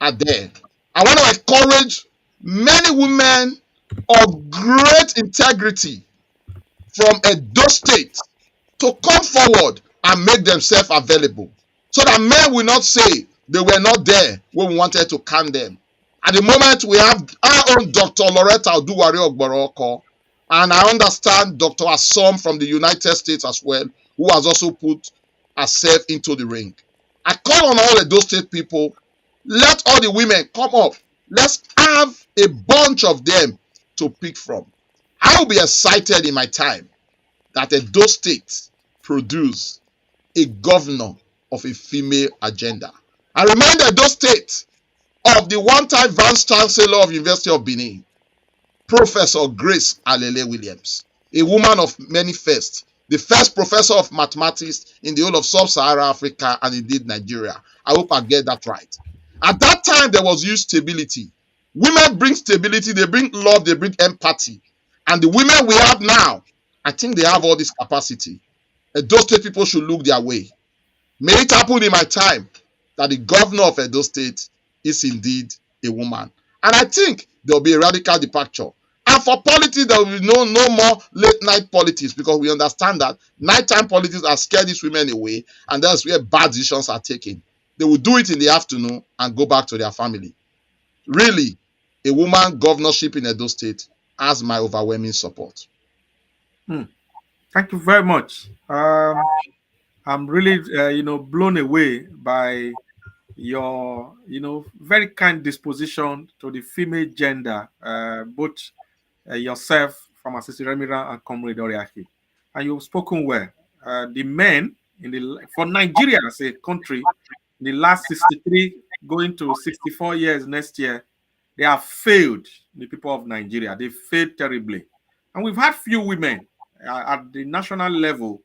are there. I want to encourage many women of great integrity from Edo State to come forward and make themselves available so that men will not say they were not there when we wanted to can them. At the moment, we have our own Dr. Loretta Oduwari Ogboroko, and I understand Dr. Asom from the United States as well, who has also put herself into the ring. I call on all Edo State people, let all the women come up. Let's have a bunch of them to pick from. I will be excited in my time that Edo State produce a governor of a female agenda. I remind Edo State of the one-time Vice Chancellor of University of Benin, Professor Grace Alele Williams, a woman of many firsts, the first professor of mathematics in the whole of sub-Saharan Africa and indeed Nigeria. I hope I get that right. At that time, there was huge stability. Women bring stability, they bring love, they bring empathy. And the women we have now, I think they have all this capacity. Edo State people should look their way. May it happen in my time that the governor of Edo State is indeed a woman. And I think there will be a radical departure. And for politics, there will be no more late night politics, because we understand that nighttime politics are scared these women away, and that's where bad decisions are taken. They will do it in the afternoon and go back to their family. Really, a woman governorship in Edo State has my overwhelming support. Thank you very much. I'm really, blown away by your, very kind disposition to the female gender, both yourself, Pharmacist Remira, and Comrade Oriaki. And you've spoken well. The men for Nigeria as a country, in the last 63 going to 64 years next year, they have failed the people of Nigeria. They failed terribly. And we've had few women at the national level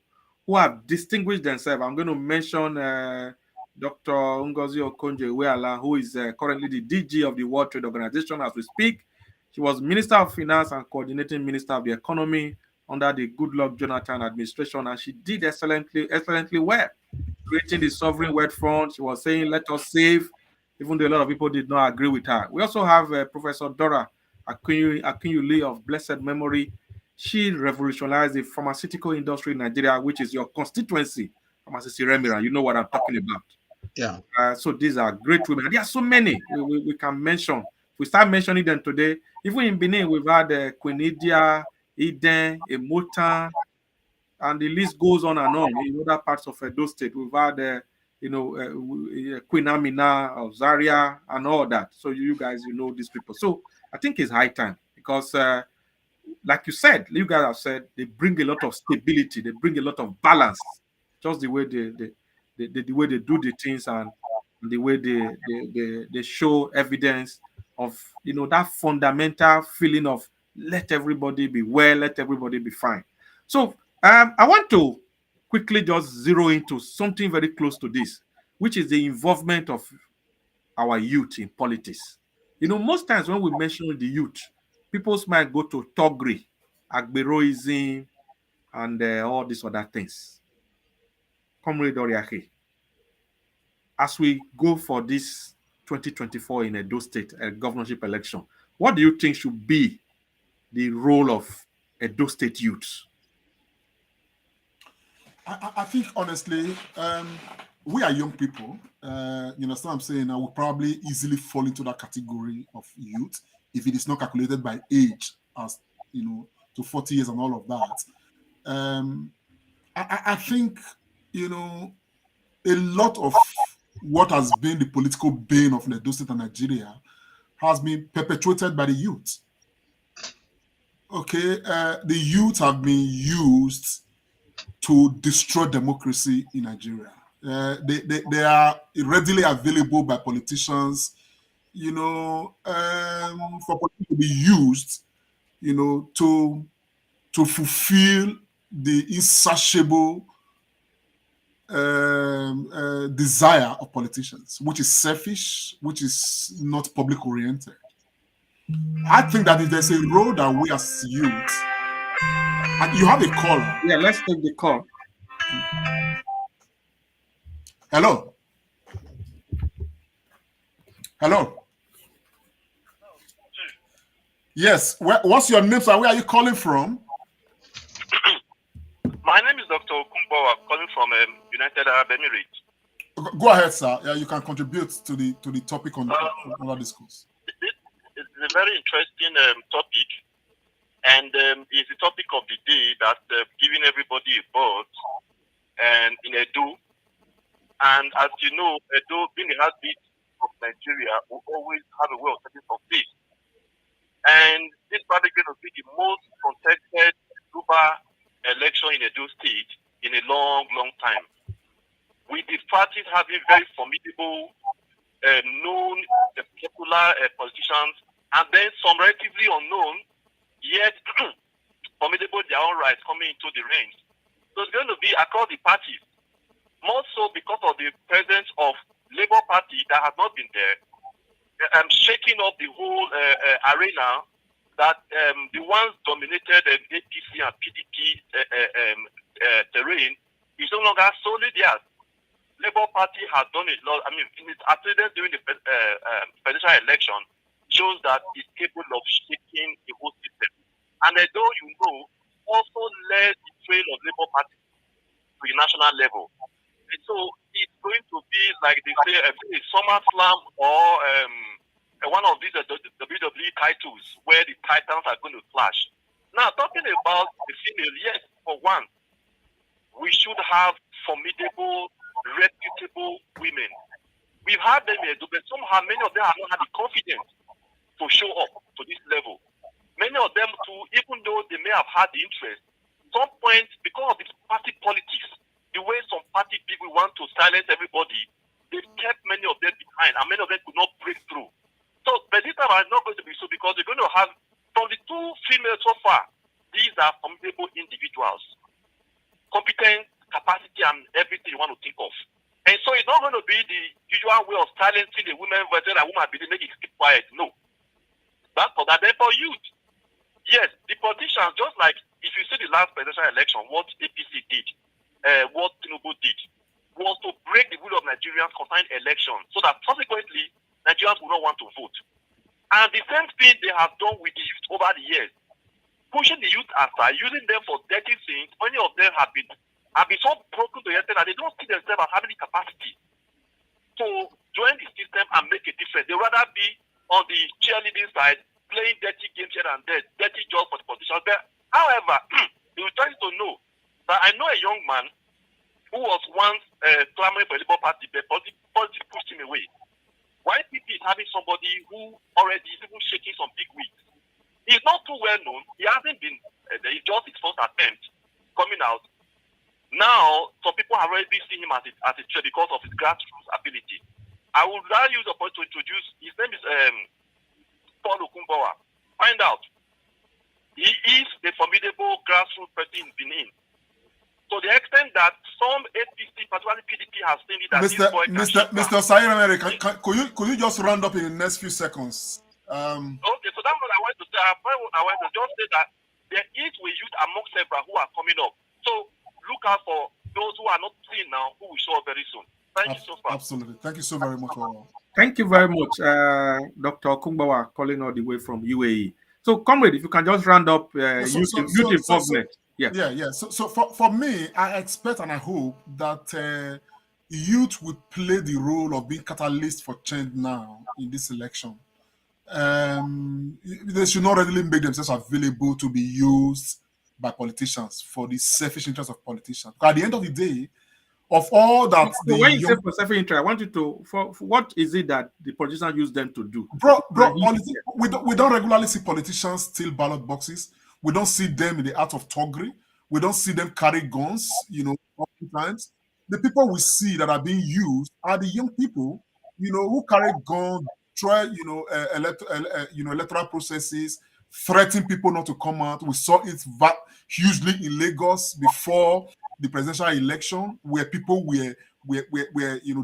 who have distinguished themselves. I'm going to mention Dr. Ngozi Okonjo-Iweala, who is currently the DG of the World Trade Organization as we speak. She was Minister of Finance and Coordinating Minister of the Economy under the Goodluck Jonathan administration, and she did excellently well, creating the Sovereign Wealth Fund. She was saying, "Let us save," even though a lot of people did not agree with her. We also have Professor Dora Akinyuli of blessed memory. She revolutionized the pharmaceutical industry in Nigeria, which is your constituency, Pharmacist Remira. You know what I'm talking about. Yeah. So these are great women. There are so many we can mention. If we start mentioning them today, even in Benin, we've had Queen Idia, Eden, Emotan, and the list goes on and on. In other parts of Edo State, we've had, Queen Amina of Zaria and all that. So you guys, you know these people. So I think it's high time because, like you said, you guys have said, they bring a lot of stability. They bring a lot of balance. Just the way the way they do the things and the way they show evidence of that fundamental feeling of let everybody be well, let everybody be fine. So I want to quickly just zero into something very close to this, which is the involvement of our youth in politics. Most times when we mention the youth, people's mind go to Togri, Agberoism, and all these other things. Comrade Oriahi, as we go for this 2024 in Edo State governorship election, what do you think should be the role of Edo State youth? I think honestly, we are young people. You know what I'm saying? I would probably easily fall into that category of youth if it is not calculated by age, as to 40 years and all of that. I think a lot of what has been the political bane of Edo State and Nigeria has been perpetuated by the youth. Okay, the youth have been used to destroy democracy in Nigeria. They are readily available by politicians, for politics to be used, to fulfill the insatiable desire of politicians, which is selfish, which is not public oriented. I think that if there's a role that we as youth, and you have a caller. Yeah, let's take the call. Hello. Hello. Yes. What's your name, sir? Where are you calling from? My name is Dr. Okumbo. I'm calling from United Arab Emirates. Go ahead, sir. Yeah, you can contribute to the topic on our discourse. It's a very interesting topic, and it's the topic of the day that giving everybody a vote and in Edo. And as you know, Edo being the heartbeat of Nigeria will always have a way of setting for peace. And this is probably going to be the most contested global election in Edo State in a long, long time. With the parties having very formidable, known, popular politicians, and then some relatively unknown, yet formidable their own rights coming into the range. So it's going to be across the parties, more so because of the presence of Labour Party that has not been there, shaking up the whole arena that the ones dominated APC and PDP terrain is no longer solely theirs. Labour Party has done a lot. I mean, in its attendance during the presidential election shows that it's capable of shaking the whole system. And although also led the trail of Labour Party to the national level. And so it's going to be like they say, a summer slam or one of these WWE titles where the titans are going to clash. Now, talking about the female, yes, for one, we should have formidable, reputable women. We've had them here, but somehow many of them have not had the confidence to show up to this level. Many of them too, even though they may have had the interest, some point, because of the party politics, the way some party people want to silence everybody, they've kept many of them behind, and many of them could not break through. So, but this time are not going to be so, because they're going to have, from the two females so far, these are formidable individuals. Competence, capacity, and everything you want to think of. And so it's not going to be the usual way of silencing the women versus a woman being make it keep quiet. No. That's for that. Then for youth, yes, the politicians, just like if you see the last presidential election, what APC did, what Tinubu did, was to break the will of Nigerians concerning elections, so that subsequently Nigerians will not want to vote. And the same thing they have done with the youth over the years, pushing the youth aside, using them for dirty things. Many of them have been so broken to the extent that they don't see themselves as having the capacity to join the system and make a difference. They rather be on the cheerleading side, playing dirty games here and there, dirty jobs for the politicians. But, however, you will try to know that I know a young man who was once clamoring for a Labour Party, but politics pushed him away. YPP is having somebody who already is even shaking some big wigs. He's not too well known. He hasn't been, it's just his first attempt coming out. Now, some people have already seen him as a threat because of his grassroots ability. I would now use the point to introduce, his name is Paul Okumbawa. Find out. He is a formidable grassroots person in Benin. To the extent that some APC, particularly PDP, has seen it that this boy Mr. Sayed America, could you just round up in the next few seconds? Okay, so that's what I want to say. I want to just say that there is a youth among several who are coming up. So look out for those who are not seen now, who will show up very soon. Thank you so far. Absolutely. Thank you so very much. Thank you very much, Dr. Kumbawa, calling all the way from UAE. So, comrade, if you can just round up youth involvement. So for me, I expect and I hope that youth will play the role of being catalyst for change now in this election. They should not readily make themselves available to be used by politicians for the selfish interest of politicians. Because at the end of the day, of all that, so when you say for selfish interest, I want you to for what is it that the politicians use them to do? We don't regularly see politicians steal ballot boxes. We don't see them in the act of thuggery. We don't see them carry guns. Oftentimes the people we see that are being used are the young people, who carry guns, try, electoral processes, threaten people not to come out. We saw it hugely in Lagos before the presidential election, where people were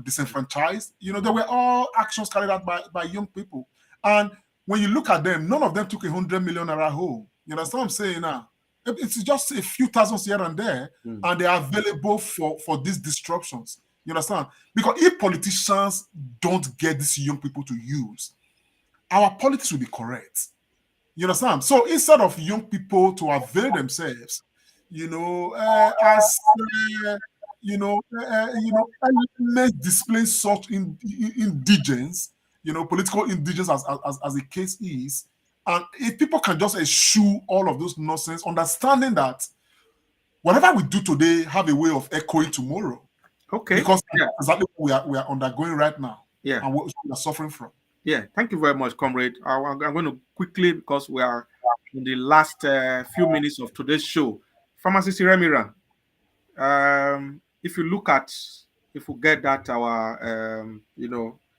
disenfranchised. There were all actions carried out by young people. And when you look at them, none of them took 100 million naira home. You understand what I'm saying now? It's just a few thousands here and there, and they are available for these disruptions. You understand? Because if politicians don't get these young people to use, our politics will be correct. You understand? So instead of young people to avail themselves, elements displaying such indigence, political indigence as the case is, and if people can just eschew all of those nonsense, understanding that whatever we do today have a way of echoing tomorrow. Okay. Because that's exactly what we are undergoing right now. Yeah. And what we are suffering from. Yeah. Thank you very much, comrade. I'm going to quickly, because we are in the last few minutes of today's show. Pharmacist Iremira, if we get that our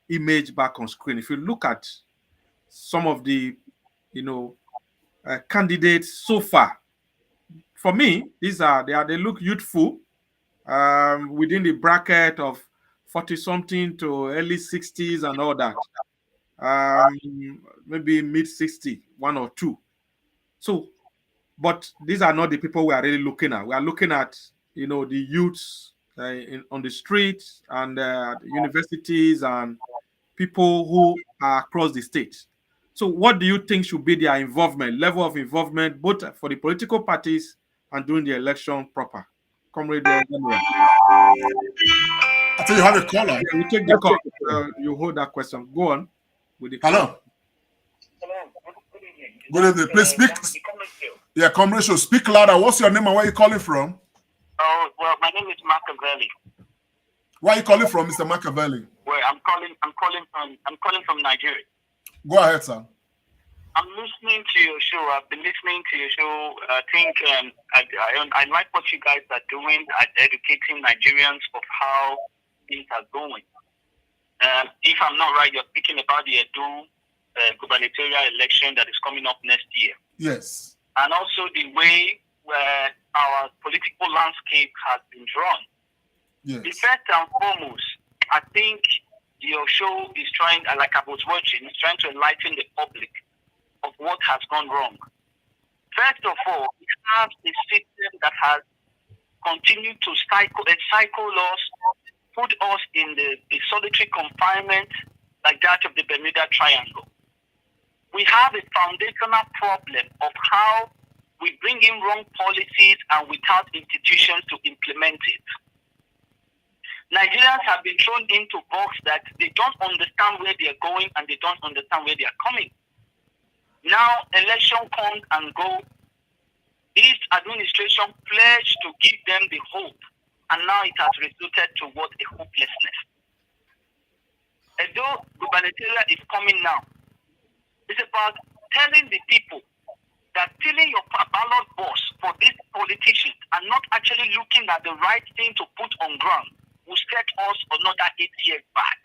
image back on screen, if you look at some of the candidates so far, for me, they look youthful, within the bracket of 40-something to early 60s and all that. Maybe mid-60, one or two. So, but these are not the people we are really looking at. We are looking at, the youths on the streets and universities and people who are across the state. So what do you think should be their level of involvement, both for the political parties and during the election proper? Comrade General. I think you have a caller. Yeah, we take the call. You hold that question. Go on with the call. Hello. Good evening. Please speak. Yeah, Comrade Show, speak louder. What's your name and where are you calling from? Oh, well, my name is Machiavelli. Where are you calling from, Mr. Machiavelli? Well, I'm calling from Nigeria. Go ahead, sir. I'm listening to your show. I've been listening to your show. I think I like what you guys are doing at educating Nigerians of how things are going. If I'm not right, you're speaking about the Edo gubernatorial election that is coming up next year. Yes. And also the way where our political landscape has been drawn. Yes. The first and foremost, I think your show is trying, like I was watching, is trying to enlighten the public of what has gone wrong. First of all, we have a system that has continued to cycle us, put us in the solitary confinement like that of the Bermuda Triangle. We have a foundational problem of how we bring in wrong policies and without institutions to implement it. Nigerians have been thrown into box that they don't understand where they're going and they don't understand where they're coming. Now, election comes and go. This administration pledged to give them the hope, and now it has resulted toward a hopelessness. Although gubernatorial is coming now, it's about telling the people that filling your ballot box for these politicians and not actually looking at the right thing to put on ground will set us another 8 years back.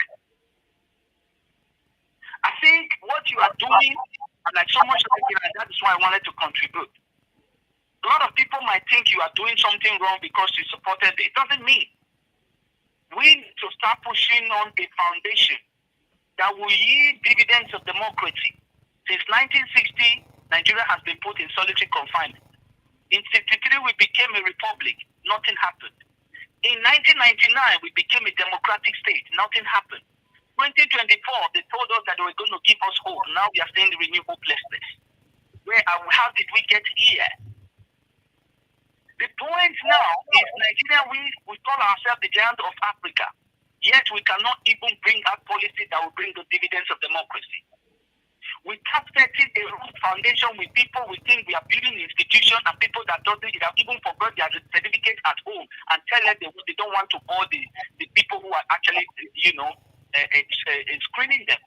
I think what you are doing, and like so much like it, and that is why I wanted to contribute. A lot of people might think you are doing something wrong because you supported it. It doesn't mean. We need to start pushing on a foundation that will yield dividends of democracy. Since 1960, Nigeria has been put in solitary confinement. In 1963, we became a republic. Nothing happened. In 1999, we became a democratic state. Nothing happened. 2024, they told us that they were going to give us hope. Now we are saying renew hopelessness. How did we get here? The point now is Nigeria, we call ourselves the giant of Africa. Yet we cannot even bring out policy that will bring the dividends of democracy. We start setting a wrong foundation with people we think we are building institutions and people that don't even forgot their certificate at home and tell them they don't want to board the people who are actually, screening them.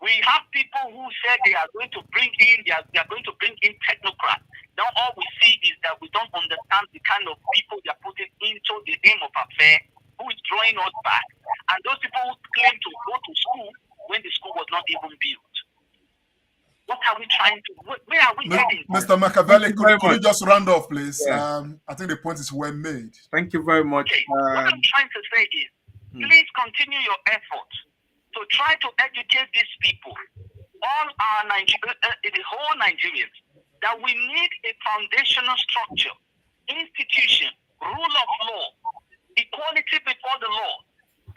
We have people who said they are going to bring in technocrats. Now all we see is that we don't understand the kind of people they are putting into the name of affair, who is drawing us back. And those people who claim to go to school when the school was not even built. What are we trying to? Where are we heading? Mr. Machiavelli, could you just round off, please? Yeah. I think the point is well made. Thank you very much. Okay. What I'm trying to say is, please continue your efforts to try to educate these people, all our the whole Nigerians, that we need a foundational structure, institution, rule of law, equality before the law.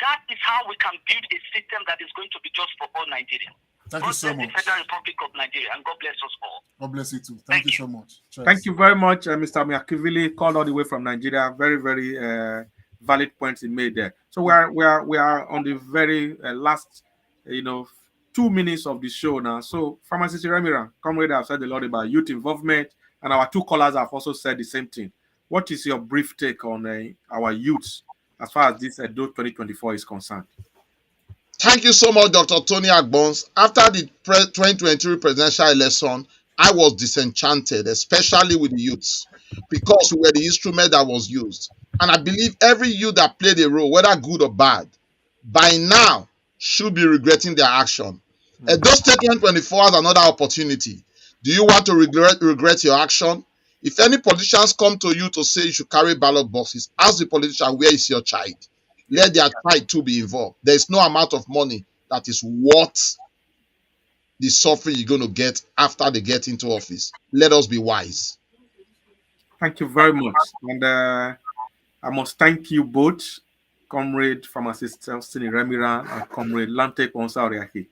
That is how we can build a system that is going to be just for all Nigerians. Thank you so much. The Federal Republic of Nigeria, and God bless us all. God bless you too. Thank you so much. Cheers. Thank you very much, Mr. Machiavelli, called all the way from Nigeria. Very, very valid points he made there. So we are on the very last, 2 minutes of the show now. So, Pharmacist Remira, comrade, have said a lot about youth involvement, and our two callers have also said the same thing. What is your brief take on our youths as far as this Edo 2024 is concerned? Thank you so much, Dr. Tony Agbons. After the 2023 presidential election, I was disenchanted, especially with the youths, because we were the instrument that was used. And I believe every youth that played a role, whether good or bad, by now should be regretting their action. Edo State 2024 has another opportunity. Do you want to regret your action? If any politicians come to you to say you should carry ballot boxes, ask the politician, where is your child? Let their child too be involved. There is no amount of money that is worth the suffering you're going to get after they get into office. Let us be wise. Thank you very much. And I must thank you both, Comrade Pharmacist Sini Remira and Comrade Lante Ponsauriaki,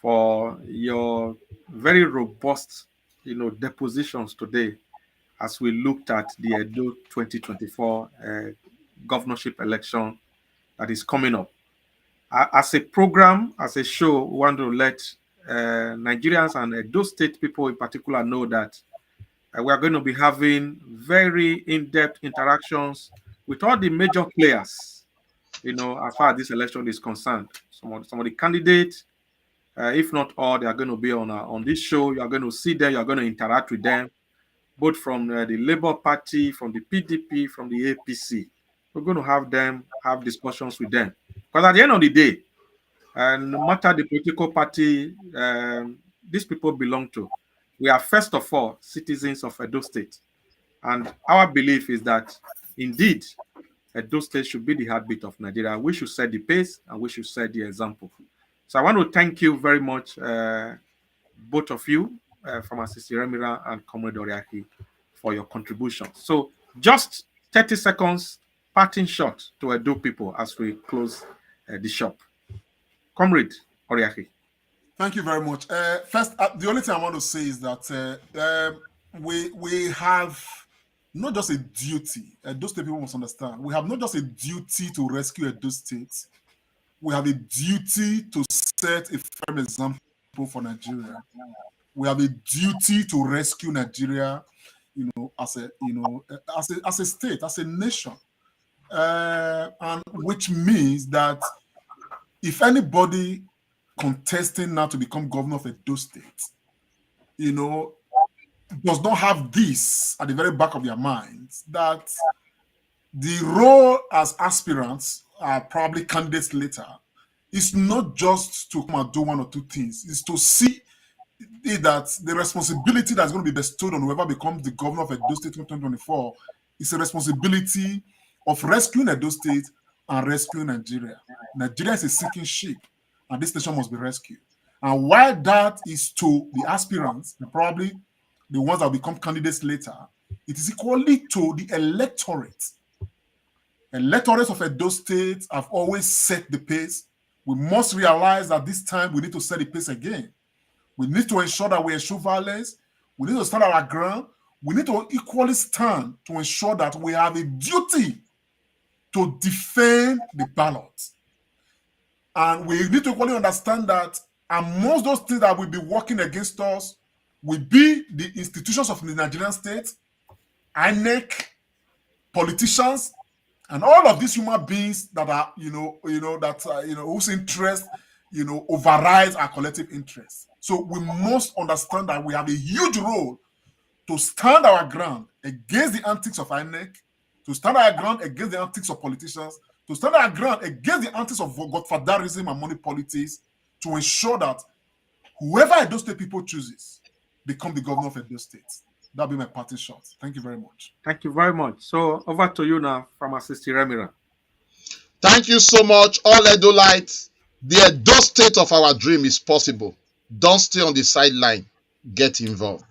for your very robust, depositions today as we looked at the Edo 2024 governorship election that is coming up. As a program, as a show, we want to let Nigerians and Edo State people in particular know that we are going to be having very in-depth interactions with all the major players, as far as this election is concerned. Some of the candidates, if not all, they are going to be on this show. You are going to see them. You are going to interact with them, both from the Labour Party, from the PDP, from the APC. We're going to have discussions with them. Because at the end of the day, and no matter the political party these people belong to, we are first of all citizens of Edo State. And our belief is that indeed Edo State should be the heartbeat of Nigeria. We should set the pace and we should set the example. So I want to thank you very much, both of you, Pharmacist Remira and Comrade Oriaki, for your contribution. So just 30 seconds parting shot to Edo people as we close the shop. Comrade Oriaki. Thank you very much. First, the only thing I want to say is that we have not just a duty. Edo State people must understand. We have not just a duty to rescue Edo State. We have a duty to set a firm example for Nigeria. We have a duty to rescue Nigeria, as a state, as a nation, and which means that if anybody contesting now to become governor of Edo State, does not have this at the very back of their minds, that the role as aspirants are probably candidates later, is not just to come and do one or two things, it's to see that the responsibility that's going to be bestowed on whoever becomes the governor of Edo State in 2024 is a responsibility of rescuing Edo State and rescuing Nigeria. Nigeria is a sinking ship, and this nation must be rescued. And while that is to the aspirants, and probably the ones that will become candidates later, it is equally to the electorate. Electorates of Edo State have always set the pace. We must realize that this time we need to set the pace again. We need to ensure that we eschew violence. We need to stand our ground. We need to equally stand to ensure that we have a duty to defend the ballot. And we need to equally understand that amongst those things that will be working against us will be the institutions of the Nigerian state, INEC, politicians, and all of these human beings that are, whose interest, overrides our collective interests. So we must understand that we have a huge role to stand our ground against the antics of INEC, to stand our ground against the antics of politicians, to stand our ground against the antics of godfatherism and money politics, to ensure that whoever Edo State people chooses become the governor of Edo State. That'll be my parting shot. Thank you very much. Thank you very much. So over to you now, Pharmacist Remira. Thank you so much, all Edolites. The Edo State of our dream is possible. Don't stay on the sideline. Get involved.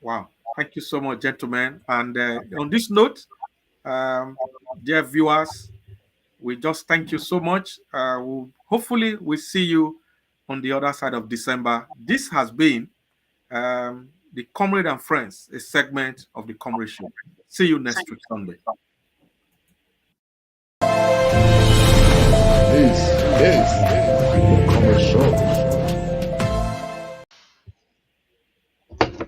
Wow. Thank you so much, gentlemen. And on this note, dear viewers, we just thank you so much. Hopefully, we'll see you on the other side of December. This has been the Comrade and Friends, a segment of the Comrade Show. See you next week, Sunday.